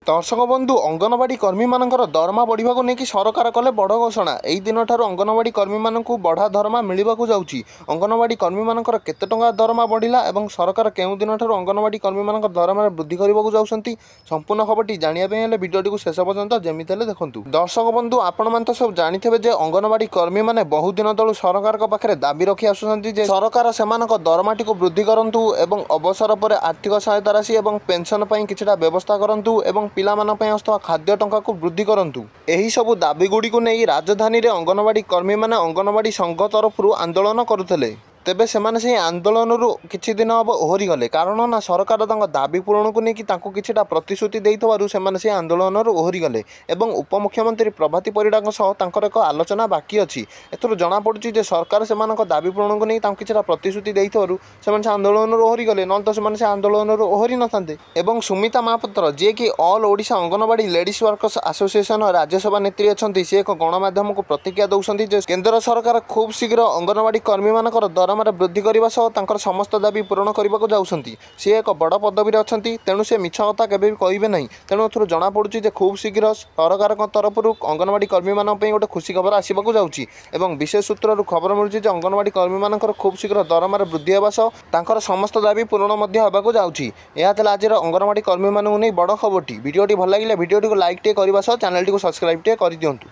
दर्शक बंधु अंगनवाड़ी कर्मी मानकर दरमा बढ़ा को लेकिन सरकार कले बड़ घोषणा। यही दिन ठार अंगनवाड़ी कर्मी मानक बढ़ा दरमा मिलवाक जाऊँगी। अंगनवाड़ी कर्मी मानकर केते टंका दरमा बढ़िला एवं सरकार केउं दिन ठार अंगनवाड़ी कर्मी मानकर दरमा वृद्धि करने जाऊँगी। संपूर्ण खबरटी जानापी भिडियोटी को शेष पर्यंत जमी हेल्ले देखूँ। दर्शक बंधु आपण मैंने तो सब जानिथे जे अंगनवाड़ी कर्मी मैंने बहुत दिन तलू सरकार पाखे दाबी रखी आसुँच सरकार से दरमाटी को वृद्धि करूँ एवं अवसर पर आर्थिक सहायता राशि और पेंशन पर किछिटा व्यवस्था करूँ एवं पिलामानपाई आसुवा खाद्य टंका को वृद्धि करंतु। एही सबु दाबी गुड़ी को नहीं राजधानी रे अंगनवाड़ी कर्मी माने अंगनवाड़ी संघ तरफ आंदोलन करुଥିଲେ। तेबे सेमाने से आंदोलन किछि दिन हम ओहरी गले कारण ना सरकार दाबी पूरण को लेकिन किछिटा प्रतिश्रुति देइथबारु सेमाने से आंदोलन ओहरी गले एवं उपमुख्यमंत्री प्रभाती परिडाଙ୍କ सह तांकर एक आलोचना बाकी अछि। एथुरु जना पडुछि जे सरकार सेमानक दाबी पूरण को नहीं किछिटा प्रतिश्रुति देइथबारु सेमाने से आंदोलन ओहरी गले न तो सेमाने से आंदोलन ओहरी नथान्ते। एवं सुमिता महापात्र जे कि all Odisha anganwadi ladies workers association Rajya Sabha नेत्री अच्छी सी एक गणमाध्यम को प्रतिक्रिया दौरान केंद्र सरकार खूब शीघ्र अंगनवाड़ी कर्मी मानकर दरमा वृद्धि करने सह समस्त दाबी पूरण करने को जाऊँगी। सी एक बड़ पदवी अच्छा तेणु से मिछ कथा केवे भी कहे ना। तेणु एथुरु जना पड़ुछि जे खूब शीघ्र सरकार तरफ अंगनवाड़ी कर्मी मान गोटे खुशी खबर आसवाक जाऊँगी। विशेष सूत्रु खबर मिलूँ अंगनवाड़ी कर्मी मानकर खूब शीघ्र दरमार वृद्धि होगा सह समस्त दाबी पूरण होगा जाऊँगी। यह आज अंगनवाड़ी कर्मी मानू नहीं बड़ खबरटी। भिडियोटी भल लगे भिडियोटी को लाइक करने सह चैनल को सब्सक्राइब कर दिंतु।